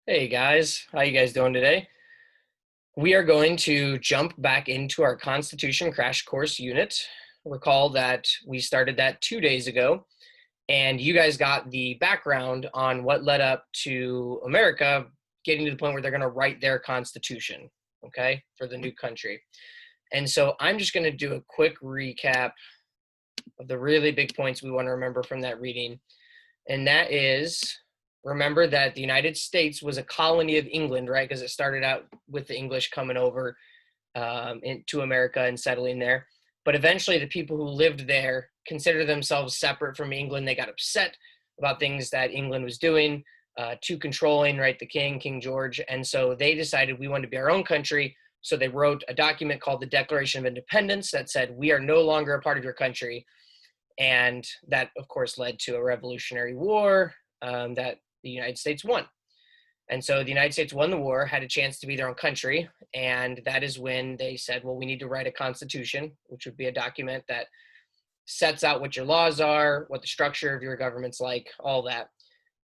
Hey guys, how you guys doing today? We are going to jump back into our Constitution crash course unit. Recall that we started that 2 days ago, and you guys got the background on what led up to America getting to the point where they're going to write their Constitution, okay, for the new country. And so I'm just going to do a quick recap of the really big points we want to remember from that reading. And that is, remember that the United States was a colony of England, right? Because it started out with the English coming over into America and settling there. But eventually, the people who lived there considered themselves separate from England. They got upset about things that England was doing, too controlling, right? The King George. And so they decided we wanted to be our own country. So they wrote a document called the Declaration of Independence that said, we are no longer a part of your country. And that, of course, led to a Revolutionary War that the United States won. And so the United States won the war, had a chance to be their own country. And that is when they said, well, we need to write a constitution, which would be a document that sets out what your laws are, what the structure of your government's like, all that.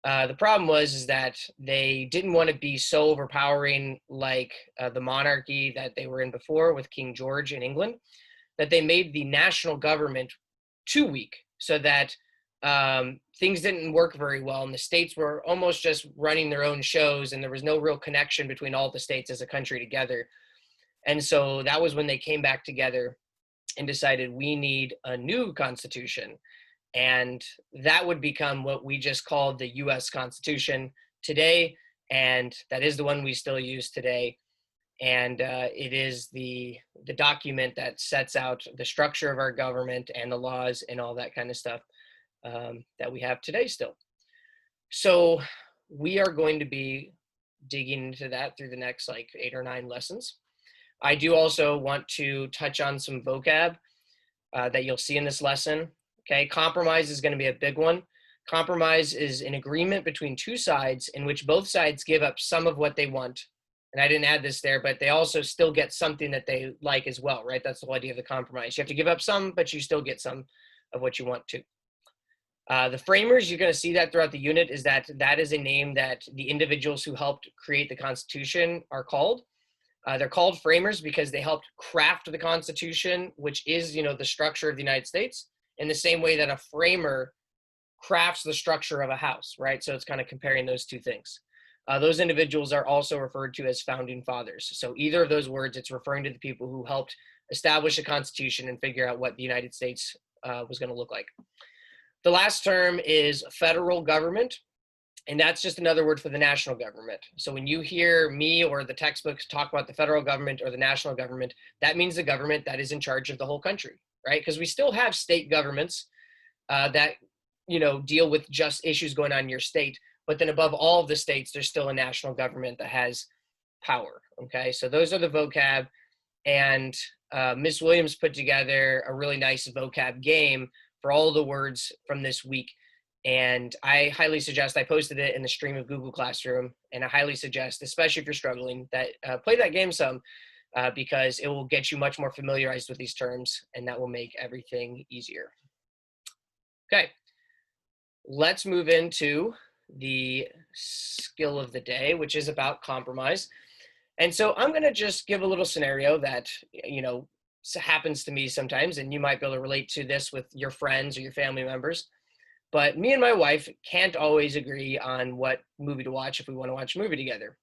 The problem was that they didn't want to be so overpowering like the monarchy that they were in before with King George in England, that they made the national government too weak, so that things didn't work very well, and the states were almost just running their own shows, and there was no real connection between all the states as a country together. And so that was when they came back together and decided we need a new constitution. And that would become what we just called the US Constitution today, and that is the one we still use today. And it is the document that sets out the structure of our government and the laws and all that kind of stuff that we have today still. So we are going to be digging into that through the next like 8 or 9 lessons. I do also want to touch on some vocab that you'll see in this lesson. Okay, compromise is going to be a big one. Compromise is an agreement between two sides in which both sides give up some of what they want. And I didn't add this there, but they also still get something that they like as well, right? That's the whole idea of the compromise. You have to give up some, but you still get some of what you want to. The framers, you're going to see that throughout the unit, is that is a name that the individuals who helped create the Constitution are called. They're called framers because they helped craft the Constitution, which is, the structure of the United States, in the same way that a framer crafts the structure of a house, right? So it's kind of comparing those two things. Those individuals are also referred to as founding fathers. So either of those words, it's referring to the people who helped establish the Constitution and figure out what the United States was going to look like. The last term is federal government, and that's just another word for the national government. So when you hear me or the textbooks talk about the federal government or the national government, that means the government that is in charge of the whole country, right? Because we still have state governments that deal with just issues going on in your state. But then above all of the states, there's still a national government that has power, okay? So those are the vocab, and Miss Williams put together a really nice vocab game for all the words from this week, and I highly suggest, I posted it in the stream of Google Classroom, and I highly suggest, especially if you're struggling, that play that game some, because it will get you much more familiarized with these terms, and that will make everything easier. Okay, let's move into the skill of the day, which is about compromise. And so I'm going to just give a little scenario that, happens to me sometimes, and you might be able to relate to this with your friends or your family members. But me and my wife can't always agree on what movie to watch if we want to watch a movie together.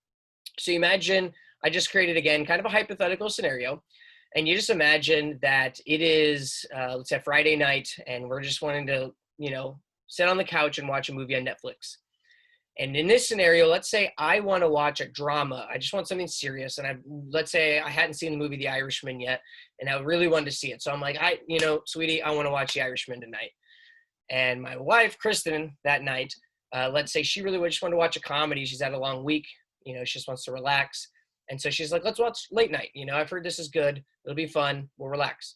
So imagine, I just created, again, kind of a hypothetical scenario. And you just imagine that it is, let's say, Friday night, and we're just wanting to, sit on the couch and watch a movie on Netflix. And in this scenario, let's say I want to watch a drama. I just want something serious. And let's say I hadn't seen the movie The Irishman yet, and I really wanted to see it. So I'm like, sweetie, I want to watch The Irishman tonight. And my wife, Kristen, that night, let's say she really just wanted to watch a comedy. She's had a long week. She just wants to relax. And so she's like, let's watch Late Night. I've heard this is good. It'll be fun. We'll relax.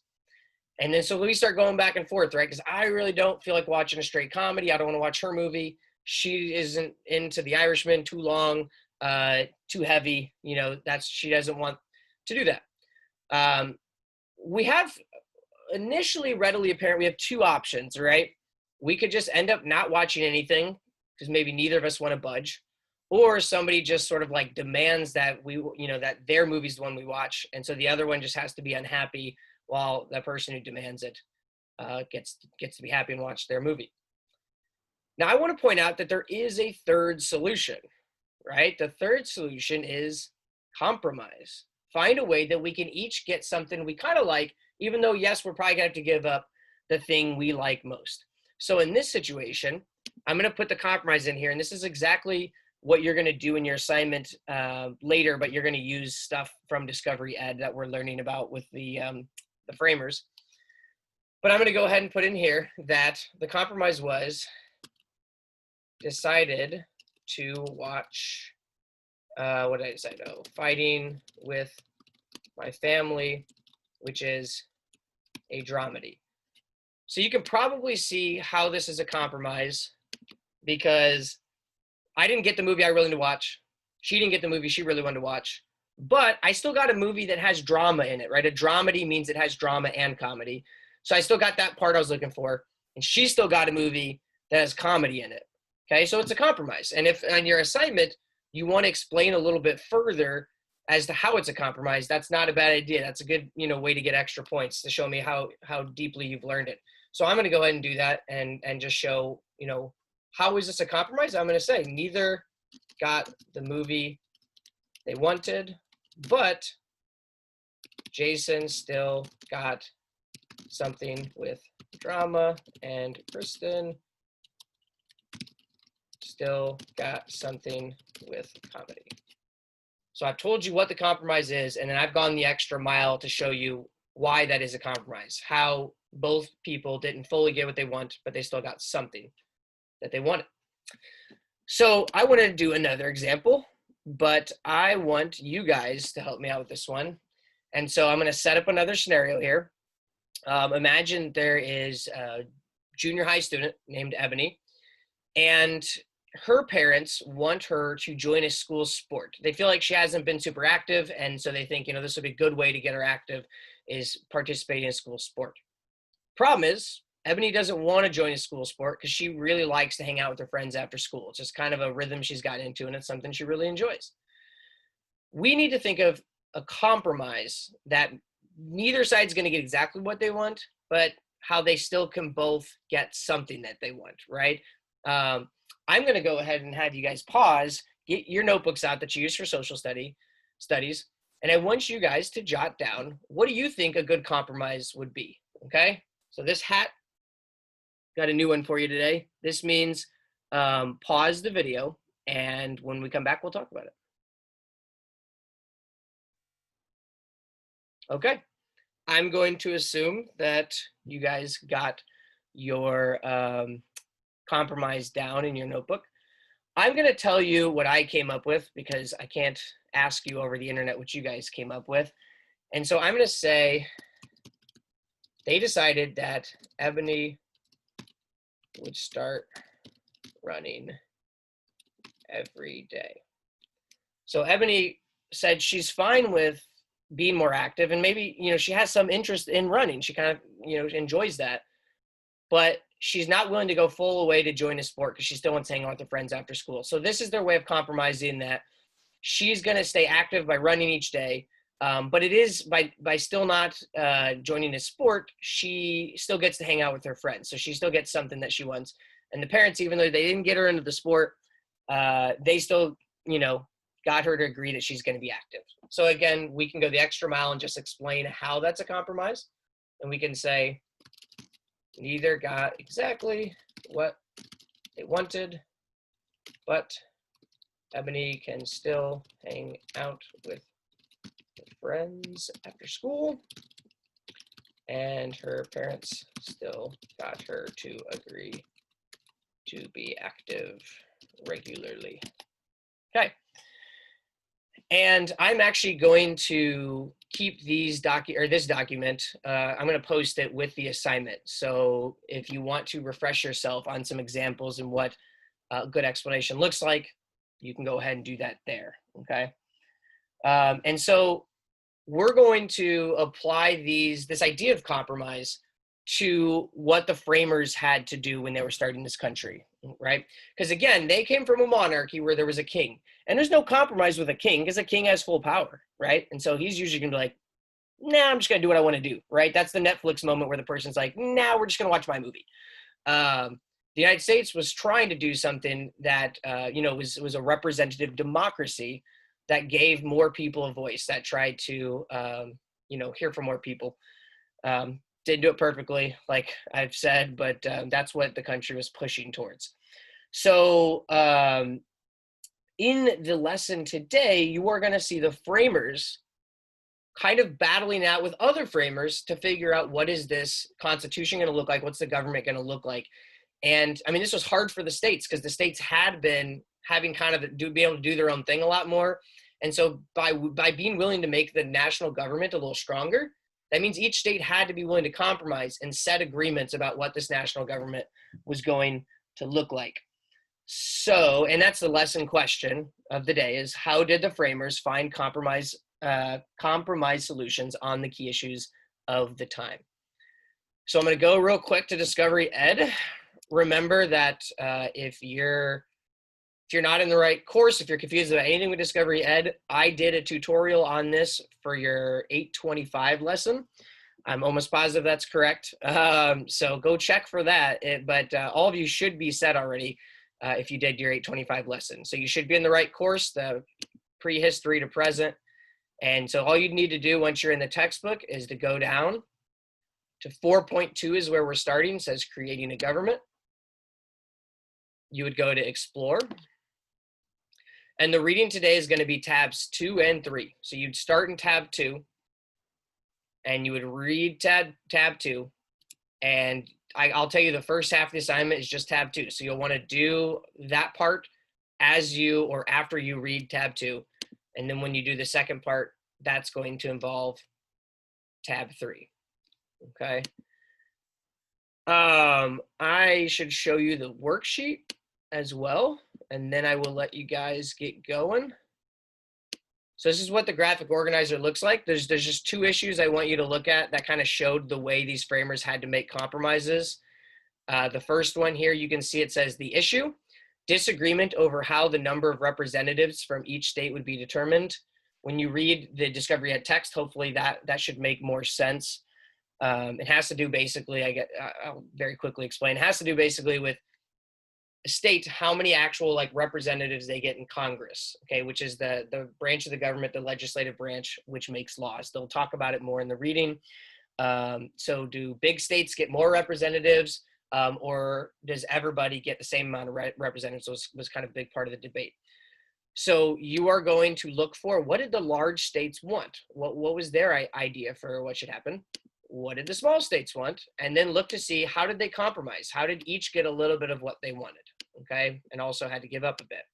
And then so we start going back and forth, right? Because I really don't feel like watching a straight comedy. I don't want to watch her movie. She isn't into The Irishman, too long, too heavy. She doesn't want to do that. We have initially readily apparent, we have two options, right? We could just end up not watching anything because maybe neither of us want to budge, or somebody just sort of like demands that that their movie's the one we watch, and so the other one just has to be unhappy while the person who demands it gets to be happy and watch their movie. Now, I want to point out that there is a third solution, right? The third solution is compromise. Find a way that we can each get something we kind of like, even though, yes, we're probably going to have to give up the thing we like most. So in this situation, I'm going to put the compromise in here, and this is exactly what you're going to do in your assignment later, but you're going to use stuff from Discovery Ed that we're learning about with the framers. But I'm going to go ahead and put in here that the compromise was decided to watch, what did I decide? Oh, Fighting with My Family, which is a dramedy. So you can probably see how this is a compromise, because I didn't get the movie I really wanted to watch. She didn't get the movie she really wanted to watch. But I still got a movie that has drama in it, right? A dramedy means it has drama and comedy. So I still got that part I was looking for. And she still got a movie that has comedy in it. Okay, so it's a compromise. And if on your assignment, you want to explain a little bit further as to how it's a compromise, that's not a bad idea. That's a good, way to get extra points to show me how deeply you've learned it. So I'm going to go ahead and do that and just show, how is this a compromise? I'm going to say neither got the movie they wanted, but Jason still got something with drama, and Kristen still got something with comedy. So I've told you what the compromise is, and then I've gone the extra mile to show you why that is a compromise, how both people didn't fully get what they want, but they still got something that they wanted. So I want to do another example, but I want you guys to help me out with this one. And so I'm going to set up another scenario here. Imagine there is a junior high student named Ebony, and her parents want her to join a school sport. They feel like she hasn't been super active, and so they think, this would be a good way to get her active is participating in a school sport. Problem is, Ebony doesn't want to join a school sport because she really likes to hang out with her friends after school. It's just kind of a rhythm she's gotten into, and it's something she really enjoys. We need to think of a compromise that neither side's going to get exactly what they want, but how they still can both get something that they want, right? I'm going to go ahead and have you guys pause, get your notebooks out that you use for social studies, and I want you guys to jot down, what do you think a good compromise would be, okay? So this hat, got a new one for you today. This means pause the video, and when we come back, we'll talk about it. Okay, I'm going to assume that you guys got your compromise down in your notebook. I'm going to tell you what I came up with because I can't ask you over the internet what you guys came up with. And so I'm going to say they decided that Ebony would start running every day. So Ebony said she's fine with being more active, and maybe, she has some interest in running. She kind of, enjoys that, but she's not willing to go full away to join a sport because she still wants to hang out with her friends after school. So this is their way of compromising that she's going to stay active by running each day. But it is by still not joining a sport, she still gets to hang out with her friends. So she still gets something that she wants. And the parents, even though they didn't get her into the sport, they still, got her to agree that she's going to be active. So again, we can go the extra mile and just explain how that's a compromise. And we can say, neither got exactly what they wanted, but Ebony can still hang out with friends after school, and her parents still got her to agree to be active regularly. Okay. And I'm actually going to keep this document. I'm going to post it with the assignment. So if you want to refresh yourself on some examples and what a good explanation looks like, you can go ahead and do that there. Okay. And so we're going to apply this idea of compromise to what the framers had to do when they were starting this country. right? Because again, they came from a monarchy where there was a king, and there's no compromise with a king because a king has full power, right? And so he's usually gonna be like, nah, I'm just gonna do what I want to do, right? That's the Netflix moment where the person's like, nah, we're just gonna watch my movie. The United States was trying to do something that was a representative democracy that gave more people a voice, that tried to hear from more people. Didn't do it perfectly, like I've said, but that's what the country was pushing towards. So in the lesson today, you are going to see the framers kind of battling out with other framers to figure out what is this Constitution going to look like? What's the government going to look like? And I mean, this was hard for the states because the states had been having kind of be able to do their own thing a lot more. And so by being willing to make the national government a little stronger, that means each state had to be willing to compromise and set agreements about what this national government was going to look like. So, and that's the lesson question of the day, is how did the framers find compromise solutions on the key issues of the time? So I'm going to go real quick to Discovery Ed. Remember that if you're not in the right course, if you're confused about anything with Discovery Ed, I did a tutorial on this for your 825 lesson. I'm almost positive that's correct. So go check for that. But all of you should be set already if you did your 825 lesson. So you should be in the right course, the prehistory to present. And so all you need to do once you're in the textbook is to go down to 4.2 is where we're starting. It says creating a government. You would go to explore. And the reading today is going to be tabs 2 and 3. So you'd start in tab 2 and you would read tab 2. And I'll tell you the first half of the assignment is just tab 2. So you'll want to do that part as you or after you read tab 2. And then when you do the second part, that's going to involve tab 3. Okay. I should show you the worksheet as well, and then I will let you guys get going. So this is what the graphic organizer looks like. There's just 2 issues I want you to look at that kind of showed the way these framers had to make compromises. The first one here, you can see it says the issue, disagreement over how the number of representatives from each state would be determined. When you read the Discovery Ed text, hopefully that should make more sense. It has to do basically, I'll very quickly explain, it has to do basically with a state, how many actual representatives they get in Congress, okay, which is the branch of the government, the legislative branch, which makes laws. They'll talk about it more in the reading. So do big states get more representatives, or does everybody get the same amount of representatives? Was kind of a big part of the debate. So you are going to look for, what did the large states want? What was their idea for what should happen? What did the small states want? And then look to see, how did they compromise? How did each get a little bit of what they wanted? Okay, and also had to give up a bit.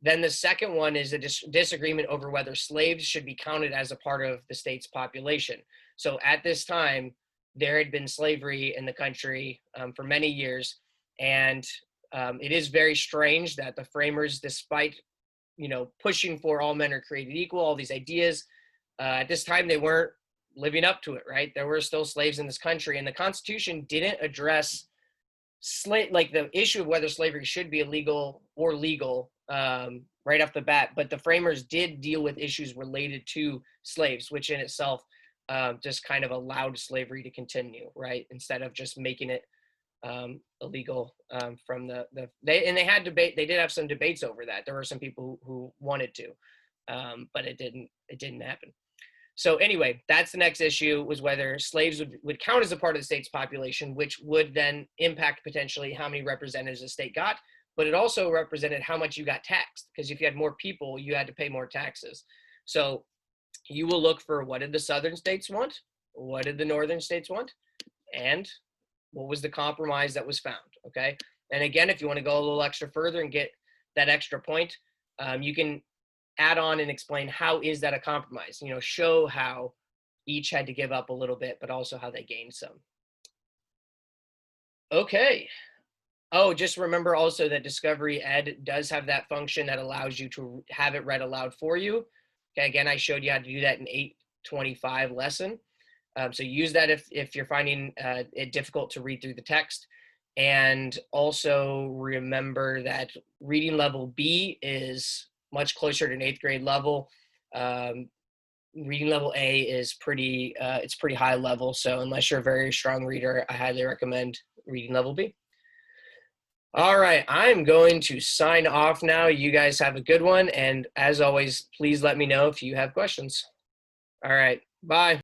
Then the second one is a disagreement over whether slaves should be counted as a part of the state's population. So at this time, there had been slavery in the country for many years, and it is very strange that the framers, despite pushing for all men are created equal, all these ideas, at this time they weren't living up to it, right? There were still slaves in this country, and the Constitution didn't address the issue of whether slavery should be illegal or legal right off the bat. But the framers did deal with issues related to slaves, which in itself just kind of allowed slavery to continue, right? Instead of just making it illegal from they had debate. They did have some debates over that. There were some people who wanted to, but it didn't happen. So anyway, that's the next issue, was whether slaves would count as a part of the state's population, which would then impact potentially how many representatives the state got, but it also represented how much you got taxed, because if you had more people, you had to pay more taxes. So you will look for, what did the southern states want? What did the northern states want? And what was the compromise that was found, okay? And again, if you want to go a little extra further and get that extra point, you can add on and explain, how is that a compromise? Show how each had to give up a little bit, but also how they gained some. Okay. Oh, just remember also that Discovery Ed does have that function that allows you to have it read aloud for you. Okay, again, I showed you how to do that in 825 lesson. So use that if you're finding it difficult to read through the text. And also remember that reading level B is much closer to an 8th grade level. Reading level A is it's pretty high level. So unless you're a very strong reader, I highly recommend reading level B. All right, I'm going to sign off now. You guys have a good one. And as always, please let me know if you have questions. All right, bye.